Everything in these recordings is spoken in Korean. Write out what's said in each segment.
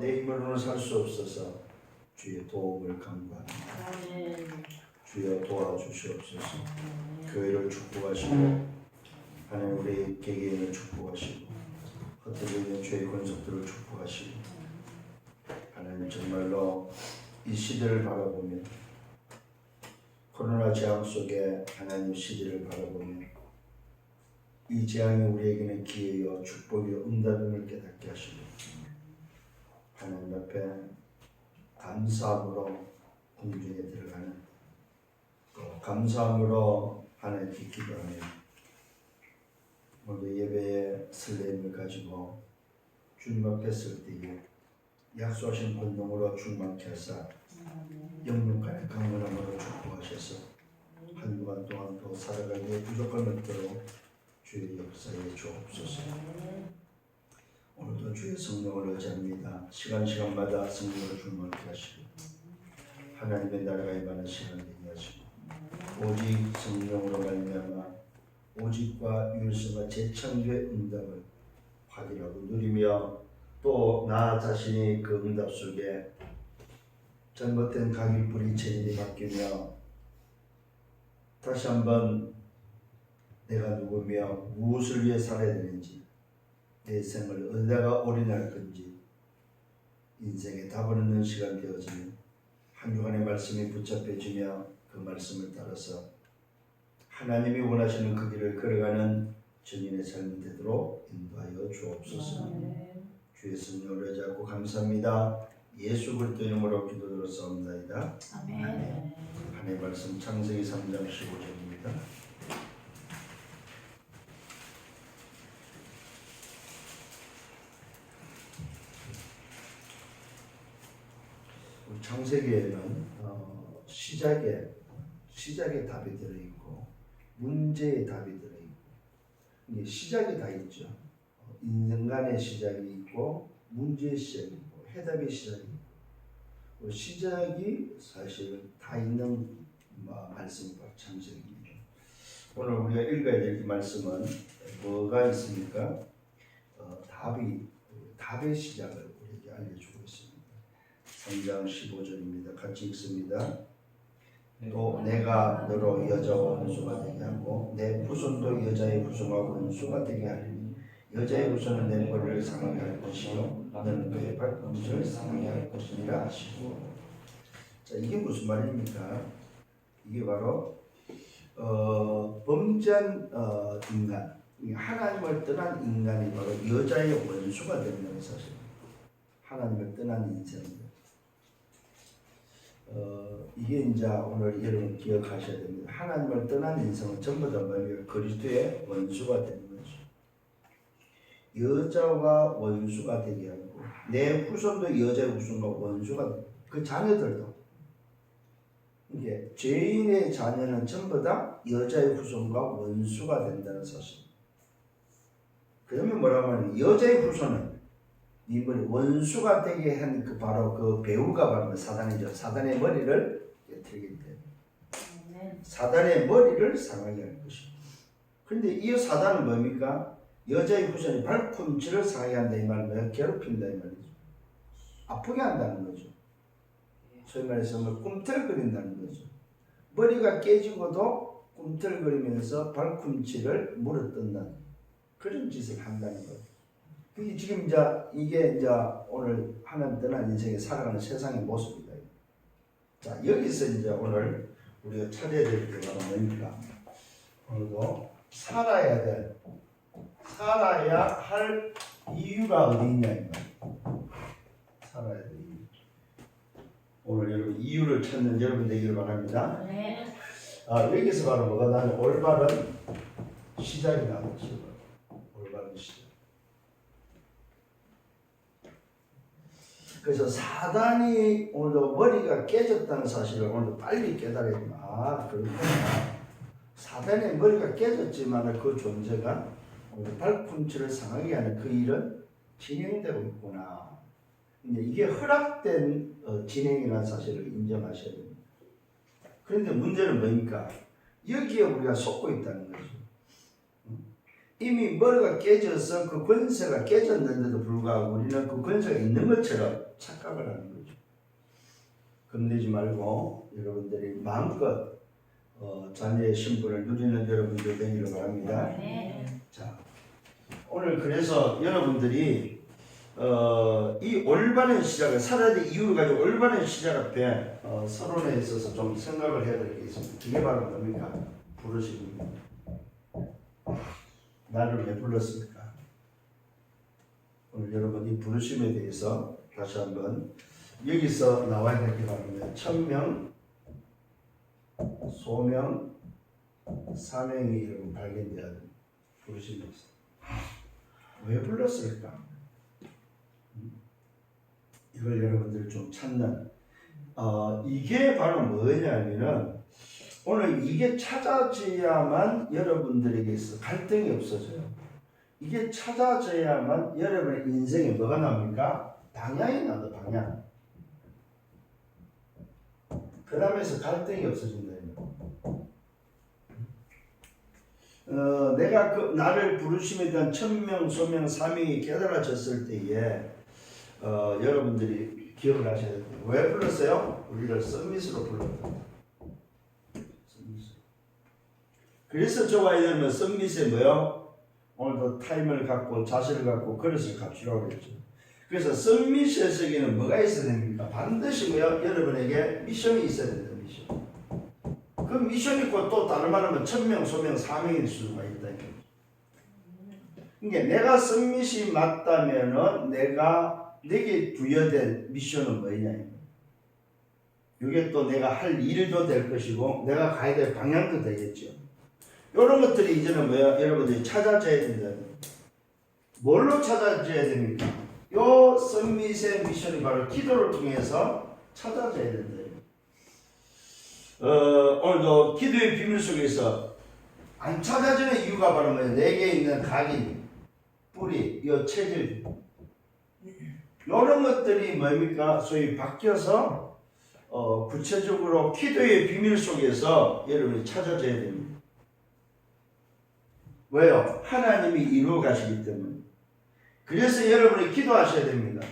내 힘으로는 살 수 없어서 주의 도움을 간구합니다. 주여 도와주시옵소서. 교회를 축복하시고 하나님 우리 개개인을 축복하시고 흩어져 있는 죄의 권속들을 축복하시고 하나님 정말로 이 시대를 바라보며 코로나 재앙 속에 하나님 시대를 바라보며 이 재앙이 우리에게는 기회요 축복이요 응답임을 깨닫게 하시고 하나님 앞에 감사함으로 공중에 들어가는 또 감사함으로 하나님께 기도하며 오늘 예배의 설렘을 가지고 주님 앞에 설 때에 약속하신 권능으로 충만케 하사 영육간의 강건함으로 축복하셔서 한 주간 동안 또 살아가기에 부족함이 없도록 주의 역사에 주옵소서. 오늘도 주의 성령을 의지합니다. 시간마다 성령을 충만케 하시고 하나님의 나라가 임하는 시간 되게 하시고 오직 성령으로 말미암아 오직과 유일성과 재창조의 응답을 확인하고 누리며 또 나 자신이 그 응답 속에 잘못된 각일뿌리 체질이 바뀌며 다시 한번 내가 누구며 무엇을 위해 살아야 되는지 내 생을 어디다가 올인할 건지 인생에 답을 얻는 시간 되어지며 한 주간의 말씀이 붙잡혀지며 그 말씀을 따라서 하나님이 원하시는 그 길을 걸어가는 증인의 삶이 되도록 인도하여 주옵소서. 주의 성령을 의지하고 감사합니다. 예수 그리스도 이름으로 기도드렸사옵나이다. 아멘. 하나님의 말씀 창세기 3장 15절입니다. 창세기에는 시작에 답이 들어있고 문제의 답이 들어있고 이게 시작이 다 있죠. 인간의 시작이 있고 문제의 시작이 있고 해답의 시작이 있고 시작이 사실은 다 있는 말씀과 창세기입니다. 오늘 우리가 읽어야 될 이 말씀은 뭐가 있습니까? 답의 시작을 우리에게 알려주고 있습니다. 3장 15절입니다. 같이 읽습니다. 또 내가 너로 여자와 원수가 되게 하고 내 후손도 여자의 후손과 원수가 되게 하리니 여자의 후손은 내 머리를 상하게 할 것이요 너는 그의 발꿈치를 상하게 할 것이니라 하시고. 자, 이게 무슨 말입니까? 이게 바로 범죄한 인간, 하나님을 떠난 인간이 바로 여자의 원수가 된다는 사실. 하나님을 떠난 인생입니다. 이게 이제 오늘 여러분 기억하셔야 됩니다. 하나님을 떠난 인생은 전부 다 그리스도의 원수가 되는 거죠. 여자와 원수가 되게 하고 내 후손도 여자의 후손과 원수가 그 자녀들도 이게 죄인의 자녀는 전부 다 여자의 후손과 원수가 된다는 사실. 그러면 뭐라고 하냐면 여자의 후손은 이걸 원수가 되게 한 그 바로 그 배우가 바로 사단이죠. 사단의 머리를 깨뜨리게 됩니다. 사단의 머리를 상하게 할 것입니다. 그런데 이 사단은 뭡니까? 여자의 후손이 발꿈치를 상하게 한다 이 말은 괴롭힌다 이 말이죠. 아프게 한다는 거죠. 소위 말해서 꿈틀거린다는 거죠. 머리가 깨지고도 꿈틀거리면서 발꿈치를 물어뜯는 그런 짓을 한다는 거예요. 그게 지금 이게 오늘 하나님 떠난 인생에 살아가는 세상의 모습이다. 자, 여기서 오늘 우리가 찾아야 될 게 바로 뭡니까? 오늘도 살아야 할 이유가 어디 있냐 이 말이에요. 살아야 될 이유. 오늘 여러분 이유를 찾는 여러분 되기를 바랍니다. 네. 여기서 바로 뭐가 나면 올바른 시작이 나오죠. 올바른 시작. 그래서 사단이 오늘도 머리가 깨졌다는 사실을 오늘도 빨리 깨달아야 됩니다. 그렇구나. 사단의 머리가 깨졌지만 그 존재가 오늘 발꿈치를 상하게 하는 그 일은 진행되고 있구나. 이게 허락된 진행이라는 사실을 인정하셔야 됩니다. 그런데 문제는 뭡니까? 여기에 우리가 속고 있다는 거죠. 이미 머리가 깨져서 그 권세가 깨졌는데도 불구하고 우리는 그 권세가 있는 것처럼 착각을 하는 거죠. 겁내지 말고 여러분들이 마음껏 자녀의 신분을 누리는 여러분들 되기를 바랍니다. 자, 오늘 그래서 여러분들이 이 올바른 시작을 살아야 될 이유를 가지고 올바른 시작 앞에 서론에 있어서 좀 생각을 해야 될 게 있습니다. 그게 바로 뭡니까? 부르심입니다. 나를 왜 불렀습니까? 오늘 여러분 이 부르심에 대해서 다시 한번 여기서 나와야 될 게 바랍니다. 천명, 소명, 사명이 여러분 발견돼야 됩니다. 부르심에서 왜 불렀을까? 이걸 여러분들 좀 찾는 이게 바로 뭐냐면은 오늘 이게 찾아져야만 여러분들에게 있어 갈등이 없어져요. 이게 찾아져야만 여러분의 인생에 뭐가 나옵니까? 방향이 나온다. 방향. 그 다음에서 갈등이 없어진다. 내가 그 나를 부르심에 대한 천명, 소명, 사명이 깨달아졌을 때에 여러분들이 기억을 하셔야 됩니다. 왜 불렀어요? 우리를 서밋으로 불렀다. 그래서 저와 여러분은 서밋에 뭐요? 오늘도 타임을 갖고 자세를 갖고 그릇을 갖추라고 그랬죠. 그래서 서밋의 세계는 뭐가 있어야 됩니까? 반드시 뭐요? 여러분에게 미션이 있어야 된다. 미션. 그 미션이 있고 또 다른 말하면 천명, 소명, 사명일 수가 있다. 그러니까 내가 서밋이 맞다면은 내게 부여된 미션은 뭐냐? 이게 또 내가 할 일도 될 것이고 내가 가야 될 방향도 되겠죠. 이런 것들이 이제는 뭐야? 여러분들이 찾아져야 된다. 뭘로 찾아져야 됩니까? 요 서밋의 미션이 바로 기도를 통해서 찾아져야 된다. 오늘도 기도의 비밀 속에서 안 찾아지는 이유가 바로 뭐야? 내게 있는 각인, 뿌리, 이 체질 이런 것들이 뭡니까? 소위 바뀌어서 구체적으로 기도의 비밀 속에서 여러분이 찾아져야 됩니다. 왜요? 하나님이 이루어 가시기 때문에. 그래서 여러분이 기도하셔야 됩니다.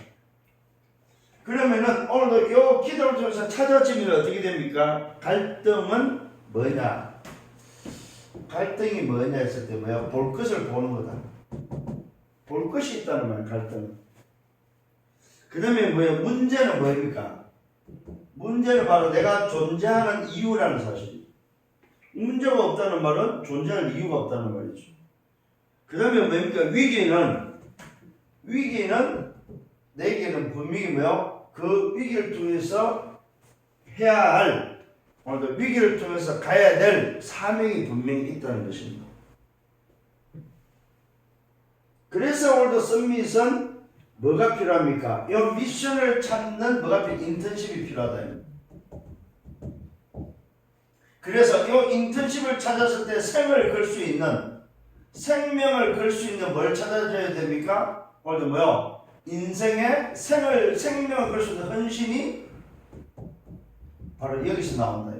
그러면은 오늘도 이 기도를 통해서 찾아지면 어떻게 됩니까? 갈등은 뭐냐? 갈등이 뭐냐 했을 때 뭐야? 볼 것을 보는 거다. 볼 것이 있다는 말이야, 갈등은. 그 다음에 뭐야? 문제는 뭐입니까? 문제는 바로 내가 존재하는 이유라는 사실. 문제가 없다는 말은 존재할 이유가 없다는 말이죠. 그 다음에 뭡니까? 위기는 내게는 분명히 뭐요? 그 위기를 통해서 해야 할, 오늘도 위기를 통해서 가야 될 사명이 분명히 있다는 것입니다. 그래서 오늘도 서밋은 뭐가 필요합니까? 이 미션을 찾는 뭐가 인턴십이 필요하다. 그래서 이 인턴십을 찾았을 때 생을 걸 수 있는, 생명을 걸 수 있는 뭘 찾아줘야 됩니까? 오늘도 뭐요? 인생의 생명을 걸 수 있는 헌신이 바로 여기서 나온다.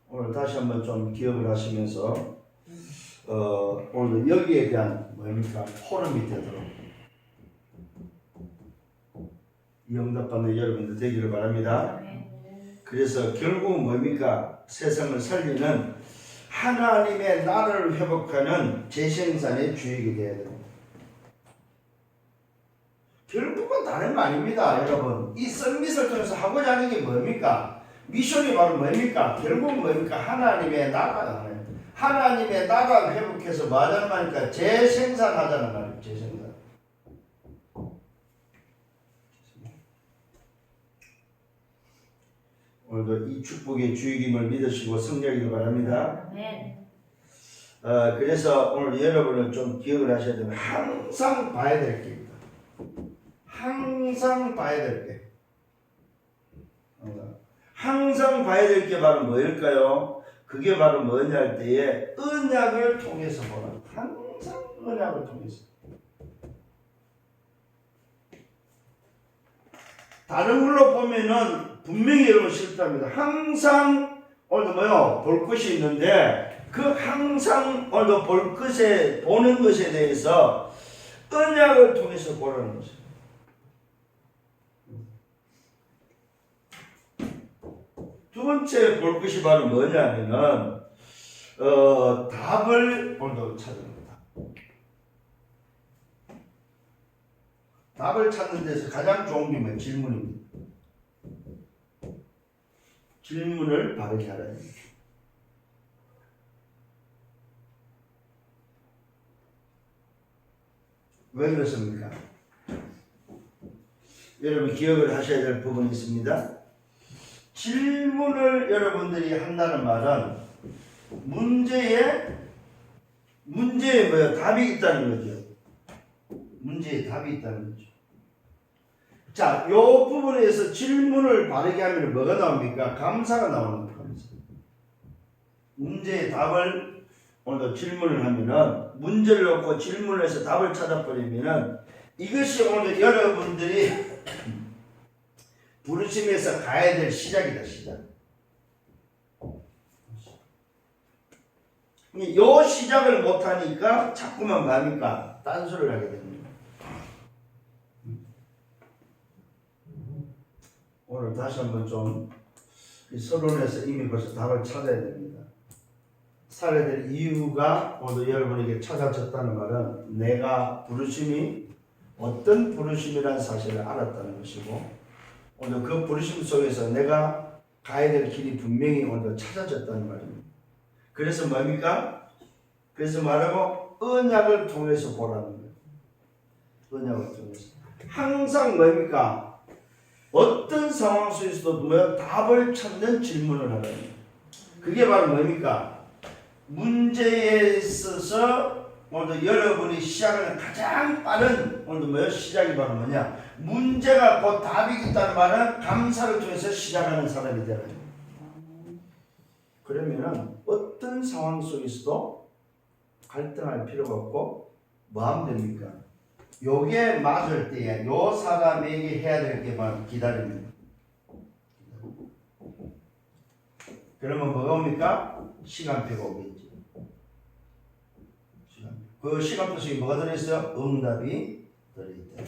오늘 다시 한번 좀 기억을 하시면서 오늘도 여기에 대한 뭡니까? 포럼이 되도록 이 응답받는 여러분들 되기를 바랍니다. 그래서 결국은 뭡니까? 세상을 살리는 하나님의 나라를 회복하는 재생산의 주역이 되어야 됩니다. 결국은 다른 거 아닙니다, 여러분. 이 서밋을 통해서 하고자 하는 게 뭡니까? 미션이 바로 뭡니까? 결국은 뭡니까? 하나님의 나라가 하나님의 나라를 회복해서 뭐 하자는 말입니까? 재생산하자는 말이에요. 재생산. 오늘도 이 축복의 주역임을 믿으시고 승리하기를 바랍니다. 그래서 오늘 여러분은 좀 기억을 하셔야 됩니다. 항상 봐야 될 게 있다. 항상 봐야 될 게. 항상 봐야 될 게 바로 뭐일까요? 그게 바로 뭐냐 할 때에 언약을 통해서 보라. 항상 언약을 통해서. 다른 걸로 보면은 분명히 여러분 실패합니다. 항상 오늘 뭐요? 볼 것이 있는데 그 항상 오늘도 보는 것에 대해서 언약을 통해서 보라는 거죠. 두 번째 볼 것이 바로 뭐냐면은 답을 오늘도 찾습니다. 답을 찾는 데서 가장 좋은 게 뭐예요? 질문입니다. 질문을 바르게 하라. 왜 그렇습니까? 여러분 기억을 하셔야 될 부분이 있습니다. 질문을 여러분들이 한다는 말은 문제에 뭐야? 답이 있다는 거죠. 문제에 답이 있다는 거죠. 자, 요 부분에서 질문을 바르게 하면 뭐가 나옵니까? 감사가 나오는 거예요. 문제의 답을 오늘도 질문을 하면은 문제를 놓고 질문을 해서 답을 찾아버리면은 이것이 오늘 여러분들이 부르심에서 가야 될 시작이다, 시작. 요 시작을 못하니까 자꾸만 가니까 딴소리를 하게 됩니다. 오늘 다시 한번 좀 서론에서 이미 벌써 답을 찾아야 됩니다. 살아야 될 이유가 오늘 여러분에게 찾아졌다는 말은 내가 부르심이 어떤 부르심이라는 사실을 알았다는 것이고 오늘 그 부르심 속에서 내가 가야 될 길이 분명히 오늘 찾아졌다는 말입니다. 그래서 뭡니까? 그래서 말하고 언약을 통해서 보라는 거예요. 언약을 통해서. 항상 뭡니까? 어떤 상황 속에서도 뭐야? 답을 찾는 질문을 하라는 거예요. 그게 바로 뭡니까? 문제에 있어서 오늘 여러분이 시작하는 가장 빠른 오늘 뭐야? 시작이 바로 뭐냐? 문제가 곧 답이 있다는 말은 감사를 통해서 시작하는 사람이 되는 거예요. 그러면은 어떤 상황 속에서도 갈등할 필요가 없고 뭐 하면 됩니까? 요게 맞을 때에 요 사람에게 해야 될 게만 기다립니다. 그러면 뭐가 옵니까? 시간표가 오겠지. 그 시간표 속에 뭐가 들어있어요? 응답이 들어있다.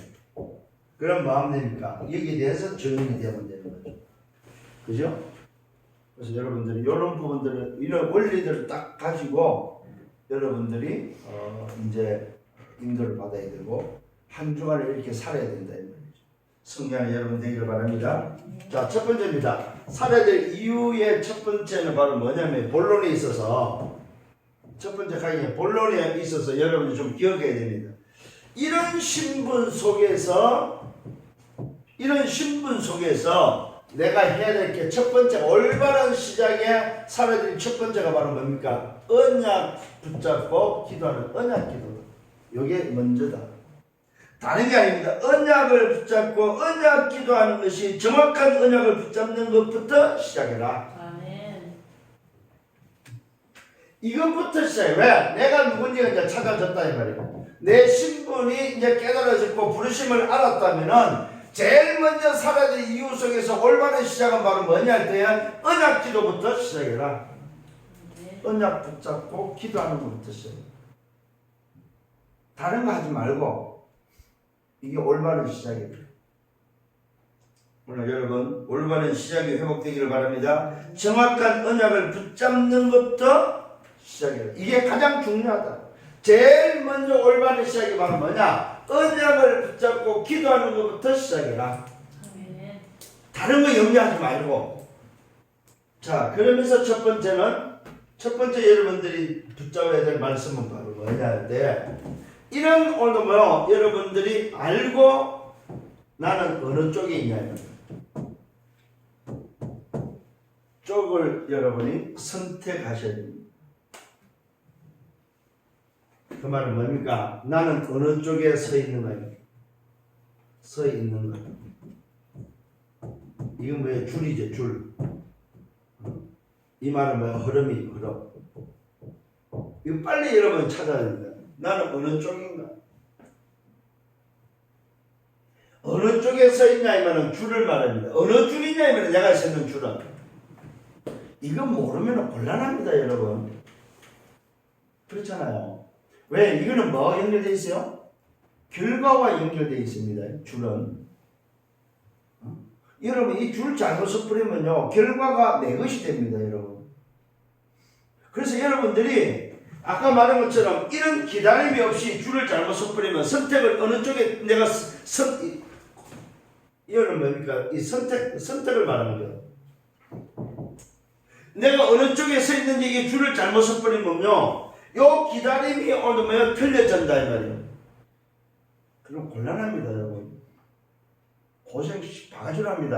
그럼 뭐 하면 됩니까? 여기에 대해서 정인이 되면 되는 거죠. 그죠? 그래서 여러분들이 이런 부분들을, 이런 원리들을 딱 가지고 여러분들이 이제 인도를 받아야 되고 한 주간을 이렇게 살아야 된다 이 말이죠. 성령의 여러분 되기를 바랍니다. 자, 첫 번째입니다. 살아야 될 이유의 첫 번째는 바로 뭐냐면 본론에 있어서 첫 번째 강의 본론에 있어서 여러분이 좀 기억해야 됩니다. 이런 신분 속에서 내가 해야 될 게 첫 번째 올바른 시작에 살아야 될 첫 번째가 바로 뭡니까? 언약 붙잡고 기도하는 언약 기도다. 이게 먼저다. 다른 게 아닙니다. 언약을 붙잡고 언약 기도하는 것이 정확한 언약을 붙잡는 것부터 시작해라. 아멘. 이것부터 시작해. 왜? 내가 누군지가 이제 찾아졌다 이 말이에요. 내 신분이 이제 깨달아졌고 부르심을 알았다면은 제일 먼저 살아야 될 이유 속에서 올바른 시작은 바로 뭐냐 할 때에 언약 기도부터 시작해라. 언약 붙잡고 기도하는 것부터 시작해. 다른 거 하지 말고 이게 올바른 시작이에요. 오늘 여러분 올바른 시작이 회복되기를 바랍니다. 정확한 언약을 붙잡는 것부터 시작해요. 이게 가장 중요하다. 제일 먼저 올바른 시작이 바로 뭐냐? 언약을 붙잡고 기도하는 것부터 시작해라. 다른 거 염려하지 말고. 자, 그러면서 첫 번째 여러분들이 붙잡아야 될 말씀은 바로 뭐냐 할 때 이런 오늘 뭐요? 여러분들이 알고 나는 어느 쪽에 있냐 쪽을 여러분이 선택하셔야 됩니다. 그 말은 뭡니까? 나는 어느 쪽에 서 있는 거예요? 서 있는 거. 이건 뭐예요? 줄이죠, 줄. 이 말은 뭐예요? 흐름이 흐름. 이거 빨리 여러분 찾아야 됩니다. 나는 어느 쪽인가? 어느 쪽에 서 있냐 하면 줄을 말합니다. 어느 줄이냐 하면 내가 서 있는 줄은. 이거 모르면 곤란합니다, 여러분. 그렇잖아요. 왜? 이거는 뭐가 연결되어 있어요? 결과와 연결되어 있습니다. 줄은. 여러분 이 줄 잘못 섣부리면요 결과가 내 것이 됩니다. 여러분. 그래서 여러분들이 아까 말한 것처럼 이런 기다림이 없이 줄을 잘못 섣부리면 선택을 어느 쪽에 내가 이거는 뭡니까? 이 선택을 말하는 거예요. 내가 어느 쪽에 서 있는지 이게 줄을 잘못 섣부리면요 요 기다림이 오늘 뭐야 틀려진다 이 말이에요. 그럼 곤란합니다 여러분. 고생 바가지로 합니다.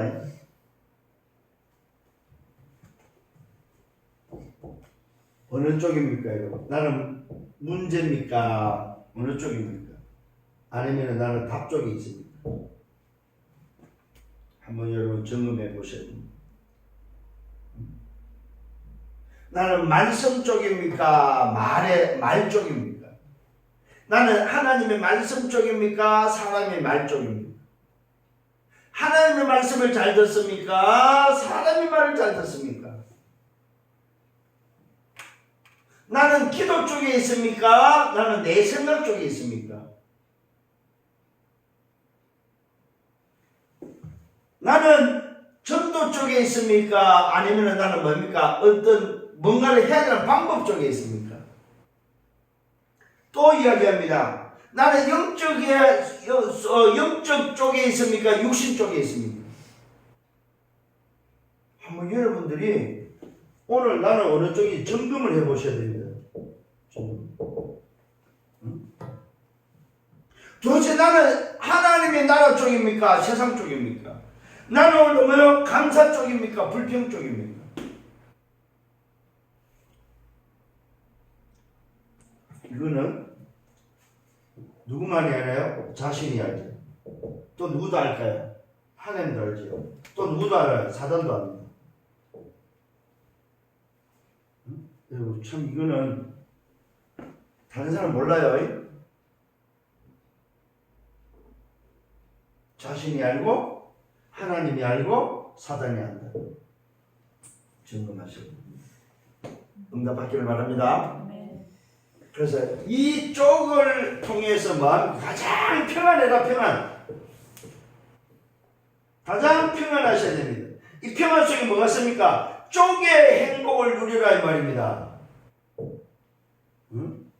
어느 쪽입니까 여러분? 나는 문제입니까? 어느 쪽입니까? 아니면 나는 답 쪽에 있습니까? 한번 여러분 점검해 보셔야 됩니다. 나는 말씀 쪽입니까? 말 쪽입니까? 나는 하나님의 말씀 쪽입니까? 사람의 말 쪽입니까? 하나님의 말씀을 잘 듣습니까? 사람의 말을 잘 듣습니까? 나는 기도 쪽에 있습니까? 나는 내 생각 쪽에 있습니까? 나는 전도 쪽에 있습니까? 아니면 나는 뭡니까? 어떤 뭔가를 해야 되는 방법 쪽에 있습니까? 또 이야기합니다. 나는 영적 쪽에 있습니까? 육신 쪽에 있습니까? 한번 여러분들이 오늘 나는 어느 쪽이 점검을 해보셔야 됩니다. 도대체 나는 하나님의 나라 쪽입니까? 세상 쪽입니까? 나는 오늘 뭐요? 감사 쪽입니까? 불평 쪽입니까? 이거는 누구만이 알아요? 자신이 알죠. 또 누구도 알까요? 하나님도 알죠. 또 누구도 알아요? 사단도 압니다. 여러분 참 이거는 다른 사람 몰라요. 자신이 알고 하나님이 알고 사단이 안다. 점검하시고 응답받기를 바랍니다. 그래서 이쪽을 통해서 마음 가장 평안해라. 가장 평안하셔야 됩니다. 이 평안 속에 뭐가 있습니까? 쪽의 행복을 누리라 이 말입니다. 응?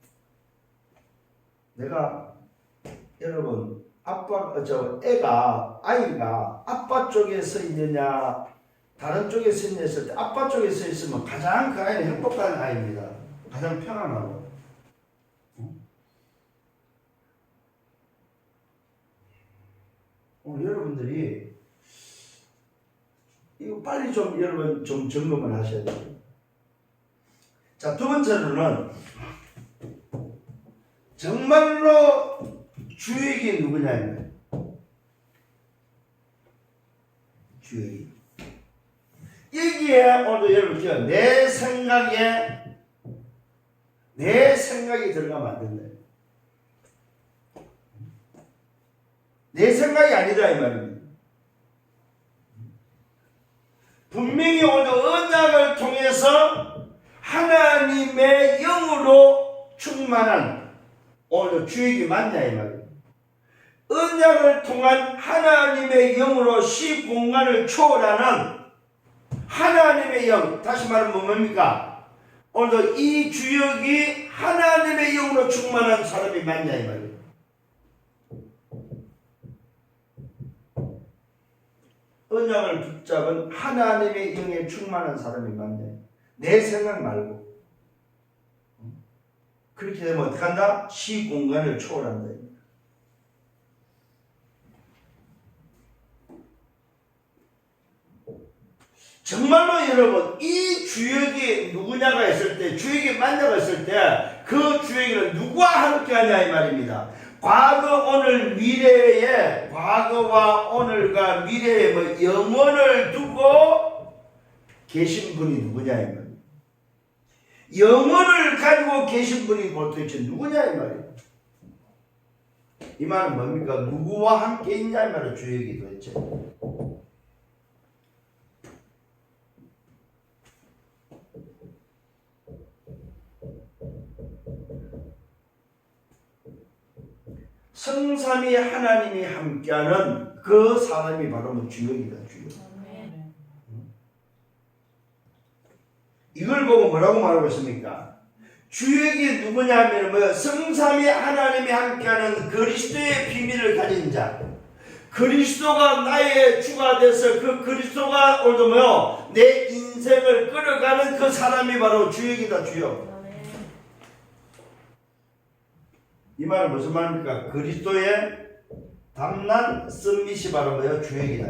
내가 여러분 아이가 아빠 쪽에 서 있느냐 다른 쪽에 서 있느냐 했을 때 아빠 쪽에 서 있으면 가장 그 아이는 행복한 아이입니다. 가장 평안하고. 여러분들이 이거 빨리 좀 여러분 좀 점검을 하셔야 돼요. 자, 두 번째로는 정말로 주역이 누구냐면 주역이 여기에 오늘 여러분 내 생각이 들어가면 안 된다. 내 생각이 아니다 이 말입니다. 분명히 오늘 언약을 통해서 하나님의 영으로 충만한 오늘 주역이 맞냐 이 말이에요. 언약을 통한 하나님의 영으로 시공간을 초월하는 하나님의 영, 다시 말하면 뭡니까? 오늘 이 주역이 하나님의 영으로 충만한 사람이 맞냐 이 말이에요. 언약을 붙잡은 하나님의 영에 충만한 사람이 맞네. 내 생각 말고. 그렇게 되면 어떻게 한다? 시공간을 초월한다. 정말로 여러분 이 주역이 누구냐가 했을 때 주역이 맞냐가 했을 때 그 주역이는 누구와 함께 하냐 이 말입니다. 과거 오늘 미래에 과거와 오늘과 미래에 뭐 영원을 두고 계신 분이 누구냐 이 말이에요. 영원을 가지고 계신 분이 도대체 누구냐 이 말이에요. 이 말은 뭡니까? 누구와 함께 있냐 이 말이에요. 주역이 도대체. 성삼위 하나님이 함께하는 그 사람이 바로 뭐 주역이다, 주역. 이걸 보고 뭐라고 말하고 있습니까? 주역이 누구냐 하면 뭐 성삼위 하나님이 함께하는 그리스도의 비밀을 가진 자. 그리스도가 나의 주가 돼서 그 그리스도가 오늘도 뭐요? 내 인생을 끌어가는 그 사람이 바로 주역이다, 주역. 이 말은 무슨 말입니까? 그리스도의 담난 썸밋이 바로 뭐예요? 주역이다.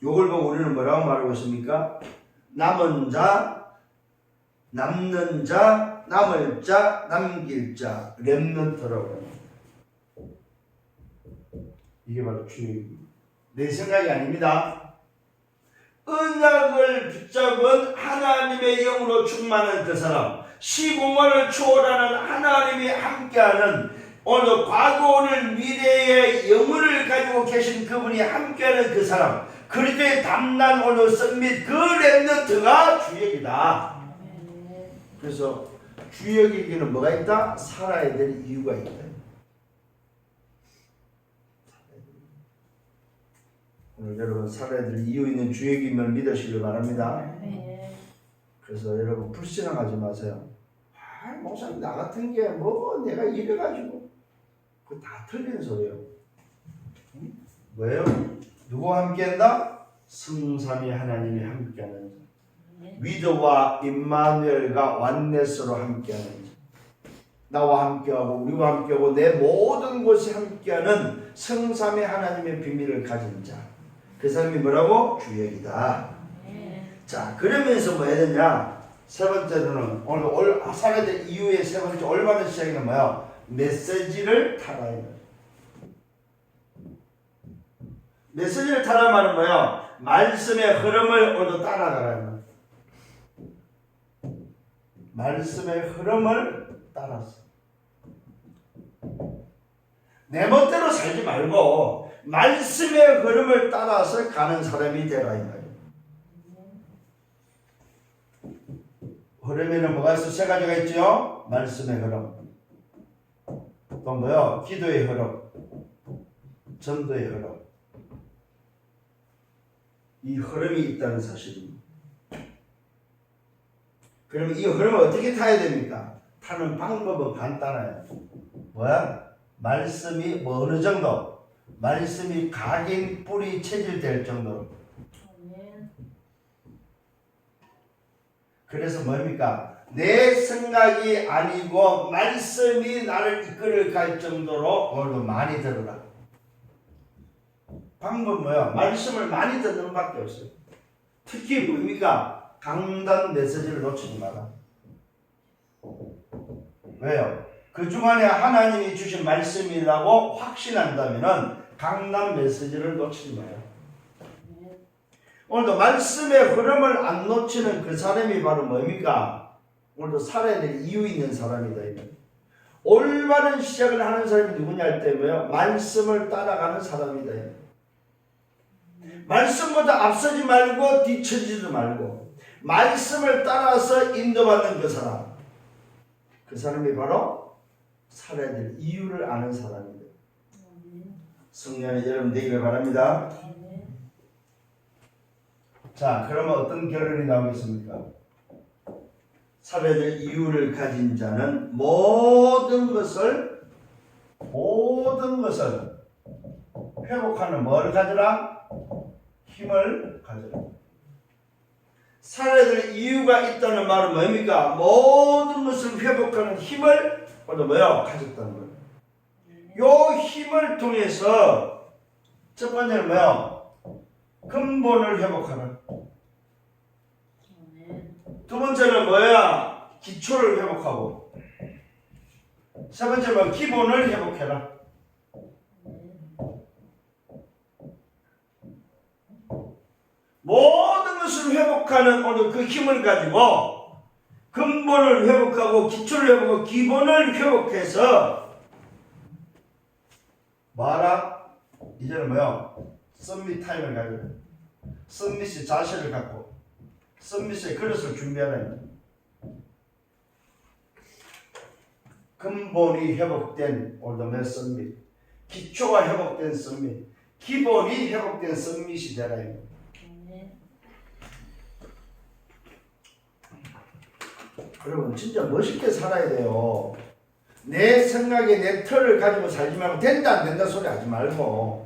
요걸 보고 우리는 뭐라고 말하고 있습니까? 남은 자, 남는 자, 남을 자, 남길 자, 렘넌트라고. 이게 바로 주역입니다. 내 생각이 아닙니다. 언약을 붙잡은 하나님의 영으로 충만한 그 사람, 시공간을 초월하는 하나님이 함께하는 오늘 과거 오늘 미래의 영혼을 가지고 계신 그분이 함께하는 그 사람, 그리스도의 담난 오늘 썸밋 그 렘넌트가 주역이다. 그래서 주역에게는 뭐가 있다? 살아야 될 이유가 있다. 오늘 여러분 살아야 될 이유 있는 주역임을 믿으시길 바랍니다. 그래서 여러분 불신앙하지 마세요. 목사님 나 같은 게 뭐 내가 이래가지고 그거 다 틀린 소리예요. 뭐예요? 누구와 함께한다? 성삼위 하나님이 함께하는 자. 위드와 임마누엘과 완네스로 함께하는 자. 나와 함께하고 우리와 함께하고 내 모든 곳이 함께하는 성삼위 하나님의 비밀을 가진 자. 그 사람이 뭐라고? 주역이다. 자, 그러면서 뭐 해야 되냐? 세 번째로는 오늘 살아야 될 이유의 세 번째 올바른 시작은 뭐야? 메시지를 타라. 메시지를 타라 말은 뭐야? 말씀의 흐름을 오늘도 따라가라. 말씀의 흐름을 따라서 내 멋대로 살지 말고 말씀의 흐름을 따라서 가는 사람이 되라 이 말이에요. 흐름에는 뭐가 있어? 세 가지가 있죠. 말씀의 흐름, 또 뭐요? 기도의 흐름, 전도의 흐름. 이 흐름이 있다는 사실입니다. 그러면 이 흐름을 어떻게 타야 됩니까? 타는 방법은 간단해요. 뭐야? 말씀이 뭐 어느 정도? 말씀이 각인 뿌리 체질될 정도로. 그래서 뭡니까? 내 생각이 아니고 말씀이 나를 이끌어 갈 정도로 오늘도 많이 들으라. 방법 뭐야? 말씀을 많이 듣는 밖에 없어요. 특히 뭡니까? 강단 메시지를 놓치지 마라. 왜요? 그 중간에 하나님이 주신 말씀이라고 확신한다면은 강단 메시지를 놓치지 마요. 오늘도 말씀의 흐름을 안 놓치는 그 사람이 바로 뭡니까? 오늘도 살아야 될 이유 있는 사람이다. 올바른 시작을 하는 사람이 누구냐 할 때 뭐예요? 말씀을 따라가는 사람이다. 말씀보다 앞서지 말고 뒤처지도 말고 말씀을 따라서 인도받는 그 사람, 그 사람이 바로 살아야 될 이유를 아는 사람입니다. 성령의 여러분 되기를 바랍니다. 자, 그러면 어떤 결론이 나오겠습니까? 살아야 될 이유를 가진 자는 모든 것을 회복하는 뭘 가져라? 힘을 가져라. 살아야 될 이유가 있다는 말은 뭡니까? 모든 것을 회복하는 힘을 뭐요? 가졌다는 거예요. 요 힘을 통해서 첫 번째는 뭐요? 근본을 회복하는. 두 번째는 뭐야? 기초를 회복하고. 세 번째는 기본을 회복해라. 모든 것을 회복하는 오늘 그 힘을 가지고 근본을 회복하고 기초를 회복하고 기본을 회복해서 뭐하라? 이제는 뭐요? 썸밋 타임을 가지고 썸밋의 자세를 갖고 썸밋의 그릇을 준비하라. 근본이 회복된 올드맨 썸밋, 기초가 회복된 썸밋, 기본이 회복된 썸밋이 되라. 여러분 진짜 멋있게 살아야 돼요. 내 생각에 내 틀을 가지고 살지 말고 된다 안 된다 소리 하지 말고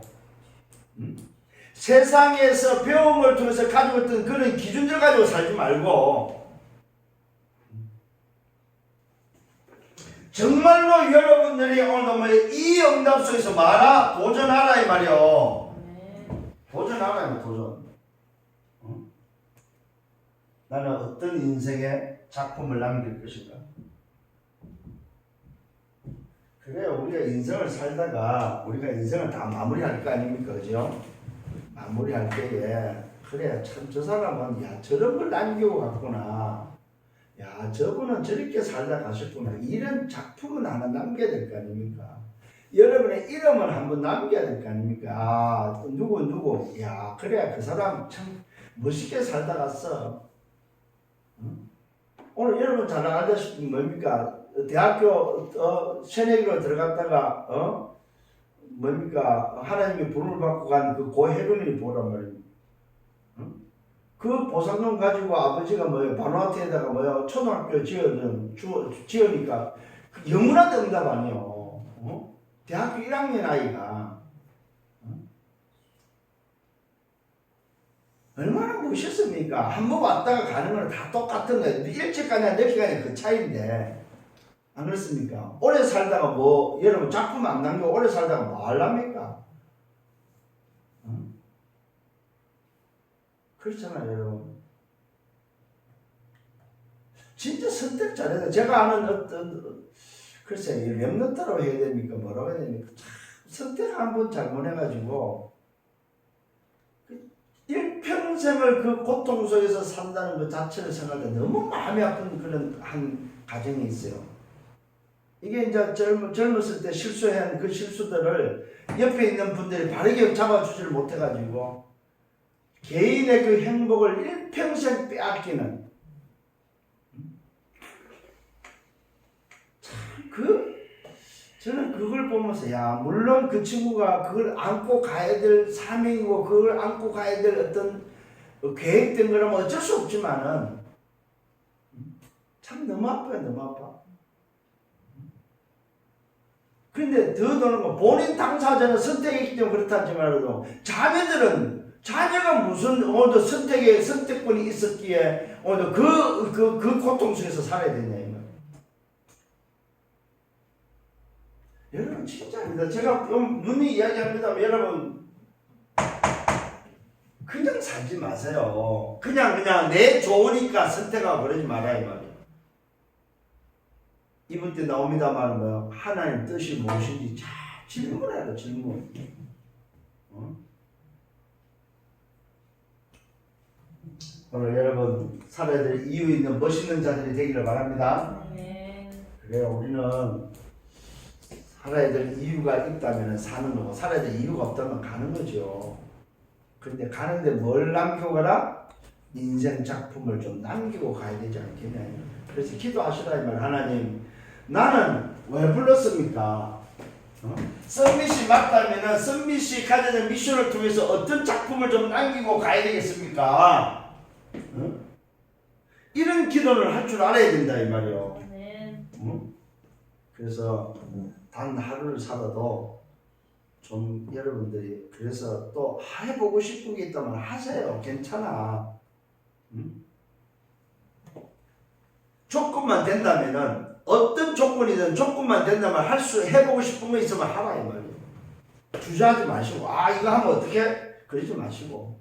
세상에서 배움을 통해서 가지고 있던 그런 기준들 가지고 살지 말고 정말로 여러분들이 오늘 이 응답 속에서 말아 도전하라 이 말이요. 도전하라 이 말 도전. 나는 어떤 인생의 작품을 남길 것인가? 그래요. 우리가 인생을 살다가 우리가 인생을 다 마무리할 거 아닙니까? 그죠? 마무리할 때에 그래 참 저 사람은 야 저런 걸 남기고 갔구나. 야 저분은 저렇게 살다 가셨구나. 이런 작품은 하나 남겨야 될 거 아닙니까? 여러분의 이름을 한번 남겨야 될 거 아닙니까? 아 누구 야 그래 그 사람 참 멋있게 살다 갔어. 응? 오늘 여러분 잘 알다시피 뭡니까? 대학교 새내기로 들어갔다가 뭡니까? 하나님의 부름을 받고 간 그 고혜륜이 보란 말입니다. 응? 그 보상금 가지고 아버지가 바누아투에다가 초등학교 지으니까 영문화도 응답 아니요. 대학교 1학년 아이가 얼마나 멋있습니까? 한 번 왔다가 가는 건 다 똑같은 거예요. 일찍 가냐 늦게 가냐 그 차이인데 안 그렇습니까? 오래 살다가 여러분 작품 안 남기고 오래 살다가 뭐 하랍니까? 그렇잖아요 여러분. 진짜 선택 잘해야 돼. 제가 아는 어떤 글쎄 렘넌트라고 해야 됩니까? 뭐라고 해야 됩니까? 참 선택 한번 잘못해가지고 일평생을 그 고통 속에서 산다는 것 자체를 생각할 때 너무 마음이 아픈 그런 한 가정이 있어요. 이게 이제 젊었을 때 실수한 그 실수들을 옆에 있는 분들이 바르게 잡아주지를 못해가지고 개인의 그 행복을 일평생 빼앗기는 저는 그걸 보면서 야 물론 그 친구가 그걸 안고 가야 될 사명이고 그걸 안고 가야 될 어떤 계획된 거라면 어쩔 수 없지만은 참 너무 아파요. 너무 아파. 근데 더 노는 건 본인 당사자는 선택했기 때문에 그렇다지 말아도 자녀가 무슨 오늘도 선택권이 있었기에 오늘도 그 고통 속에서 살아야 되냐 이 말. 여러분 진짜입니다. 제가 눈이 이야기합니다. 여러분 그냥 살지 마세요. 그냥 내 좋으니까 선택하고 그러지 말아야 이 말이에요. 이번 때 나옵니다만 하나님 뜻이 무엇인지 잘 질문해라. 질문. 오늘 여러분 살아야 될 이유 있는 멋있는 자들이 되기를 바랍니다. 그래요. 우리는 살아야 될 이유가 있다면 사는 거고 살아야 될 이유가 없다면 가는 거죠. 그런데 가는데 뭘 남기고 가라? 인생 작품을 좀 남기고 가야 되지 않겠냐. 그래서 기도하시라 이 말. 하나님 나는 왜 불렀습니까? 썸밋이 맞다면 썸밋이 가져야 미션을 통해서 어떤 작품을 좀 남기고 가야 되겠습니까? 이런 기도를 할 줄 알아야 된다 이 말이요. 그래서 단 하루를 살아도 좀 여러분들이 그래서 또 해보고 싶은 게 있다면 하세요. 괜찮아. 조건만 된다면은 어떤 조건이든 조건만 된다면 해보고 싶은 거 있으면 하라 이 말이에요. 주저하지 마시고 이거 하면 어떻게 그러지 마시고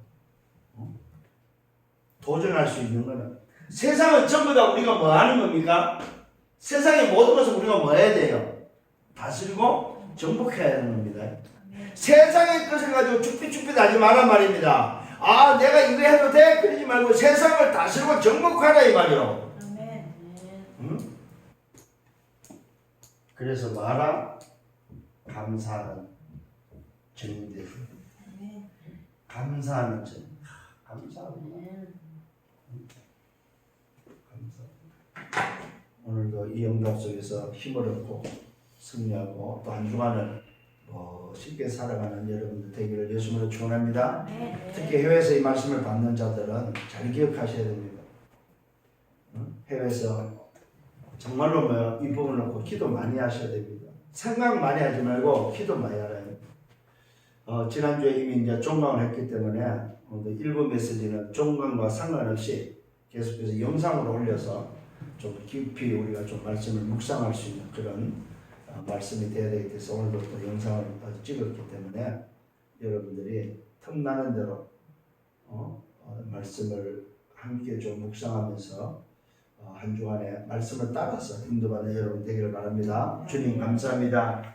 도전할 수 있는 거는 세상은 전부 다 우리가 뭐 하는 겁니까? 세상의 모든 것을 우리가 뭐 해야 돼요? 다스리고 정복해야 하는 겁니다. 세상의 것을 가지고 쭈삣쭈삣 하지 말란 말입니다. 내가 이거 해도 돼? 그러지 말고 세상을 다스리고 정복하라 이 말이요. 그래서 말아 감사하는 정인들. 감사하는 정. 감사합니다. 감사. 오늘도 이 응답 속에서 힘을 얻고 승리하고 또 한 주간을 쉽게 살아가는 여러분들 되기를 예수님으로 축원합니다. 특히 해외에서 이 말씀을 받는 자들은 잘 기억하셔야 됩니다. 해외에서 정말로 이 부분을 놓고 기도 많이 하셔야 됩니다. 생각 많이 하지 말고 기도 많이 하라요. 지난주에 이미 이제 종강을 했기 때문에 오늘 일부 메시지는 종강과 상관없이 계속해서 영상으로 올려서 좀 깊이 우리가 좀 말씀을 묵상할 수 있는 그런 말씀이 되어야 되기 때문에 오늘도 또 영상을 찍었기 때문에 여러분들이 틈나는 대로 말씀을 함께 좀 묵상하면서 한 주간에 말씀을 따라서 인도받는 여러분 되기를 바랍니다. 주님 감사합니다.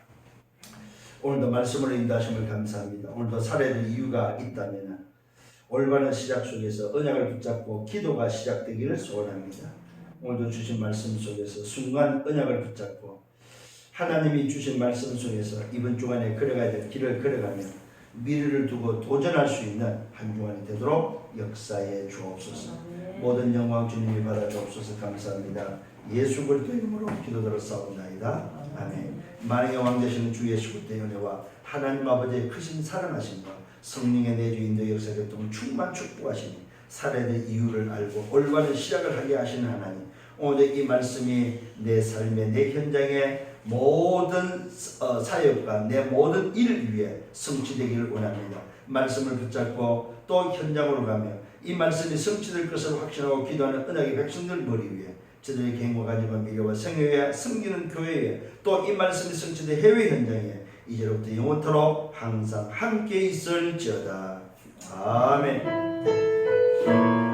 오늘도 말씀으로 인도하심을 감사합니다. 오늘도 살아야 이유가 있다면 올바른 시작 속에서 언약을 붙잡고 기도가 시작되기를 소원합니다. 오늘도 주신 말씀 속에서 순간 언약을 붙잡고 하나님이 주신 말씀 속에서 이번 주간에 걸어가야 될 길을 걸어가며 미래를 두고 도전할 수 있는 한 주간이 되도록 역사해 주옵소서. 모든 영광 주님이 받아 주옵소서. 감사합니다. 예수 그리스도 이름으로 기도드려 싸움나이다. 아멘. 만왕의 왕 되시는 주 예수 그리스도의 은혜와 하나님 아버지의 크신 사랑하심과 성령의 내주 인도 역사 교통을 충만 축복하시니 살아야 될 이유를 알고 올바른 시작을 하게 하시는 하나님, 오늘 이 말씀이 내 삶의 내 현장의 모든 사역과 내 모든 일을 위해 성취되기를 원합니다. 말씀을 붙잡고 또 현장으로 가며 이 말씀이 성취될 것을 확신하고 기도하는 언약의 백성들 머리 위에 저들의 개인과 가정과 미래와 생애에 섬기는 교회에 또 이 말씀이 성취된 해외 현장에 이제로부터 영원토록 항상 함께 있을지어다. 아멘.